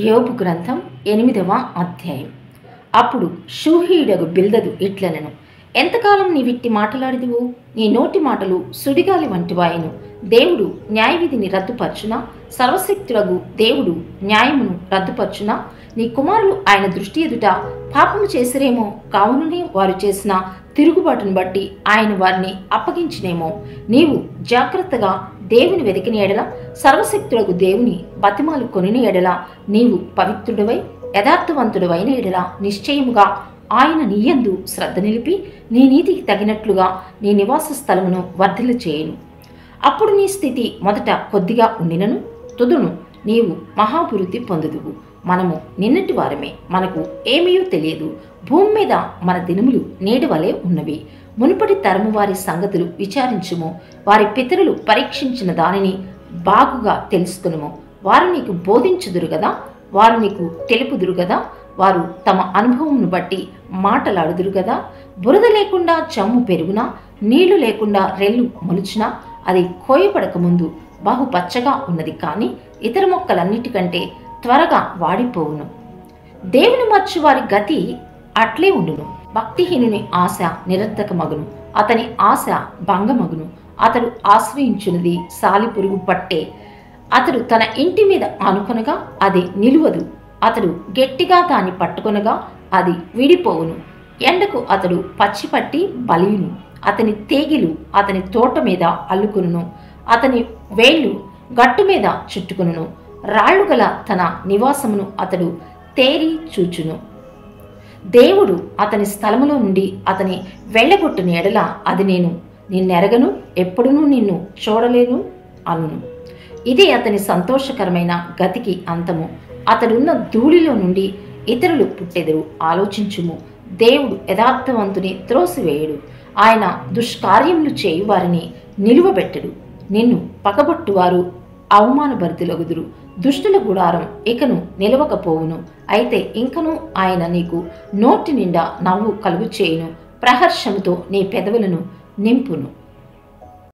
యోబు గ్రంథం 8వ అధ్యాయం. అప్పుడు షూహీయుడగు బిల్దదు ఇట్లనెను, ఎంతకాలం నీవిట్టి మాటలాడిదువు? నీ నోటి మాటలు సుడిగాలి వంటివాయెను. దేవుడు న్యాయవిధిని రద్దుపరచునా? సర్వశక్తుడగు దేవుడు న్యాయమును రద్దుపరచునా? నీ కుమారులు ఆయన దృష్టి ఎదుట పాపము చేసిరేమో, కావుననే వారు చేసిన తిరుగుబాటును బట్టి ఆయన వారిని అప్పగించినేమో. నీవు జాగ్రత్తగా దేవుని వెతికిన ఎడల, సర్వశక్తులకు దేవుని బతిమాలు కొనిన ఎడల, నీవు పవిత్రుడవై యథార్థవంతుడవైన ఎడల నిశ్చయముగా ఆయన నీయందు శ్రద్ధ నిలిపి నీ నీతికి తగినట్లుగా నీ నివాస స్థలమును వర్ధిల్ల చేయను. అప్పుడు నీ స్థితి మొదట కొద్దిగా ఉండినను తుదును నీవు మహాభివృద్ధి పొందుదువు. మనము నిన్నటి వారమే, మనకు ఏమీయూ తెలియదు. భూమి మీద మన దినములు నేటి వలె ఉన్నవి. మునుపటి తరము వారి సంగతులు విచారించుము. వారి పితరులు పరీక్షించిన దానిని బాగుగా తెలుసుకునుము. వారు నీకు బోధించుదురు గదా, వారు నీకు తెలుపుదురు గదా. వారు తమ అనుభవమును బట్టి మాటలాడుదురు గదా. బురద లేకుండా చమ్ము పెరుగునా, నీళ్లు లేకుండా రెల్లు మొలుచునా, అది కోయపడక ముందు బహు పచ్చగా ఉన్నది, కానీ ఇతర మొక్కలన్నిటికంటే త్వరగా వాడిపోవును. దేవుని మర్చి వారి గతి అట్లే ఉండును. భక్తిహీనుని ఆశ నిరర్ధకమగును, అతని ఆశ భంగమగును. అతడు ఆశ్రయించున్నది సాలిపురుగు పట్టే. అతడు తన ఇంటి మీద ఆనుకొనగా అది నిలువదు. అతడు గట్టిగా దాన్ని పట్టుకొనగా అది విడిపోవును. ఎండకు అతడు పచ్చిపట్టి బలియును. అతని తేగిలు అతని తోట మీద అల్లుకొనును. అతని వేళ్ళు గట్టు మీద చుట్టుకొనును. రాళ్ళు గల తన నివాసమును అతడు తేరి చూచును. దేవుడు అతని స్థలములో నుండి అతని వెళ్ళగొట్టుని ఎడల, అది నేను నిన్నెరగను, ఎప్పుడునూ నిన్ను చూడలేను అనును. ఇదే అతని సంతోషకరమైన గతికి అంతము. అతడున్న ధూళిలో నుండి ఇతరులు పుట్టెదరు. ఆలోచించుము, దేవుడు యథార్థవంతుని త్రోసివేయుడు. ఆయన దుష్కార్యములు చేయు వారిని నిలువబెట్టడు. నిన్ను పగబొట్టువారు అవమానభరితులగుదురు. దుష్టుల గుడారం ఇకను నిలవకపోవును. అయితే ఇంకను ఆయన నీకు నోటి నిండా నవ్వు కలుగు చేయును. ప్రహర్షముతో నీ పెదవులను నింపును.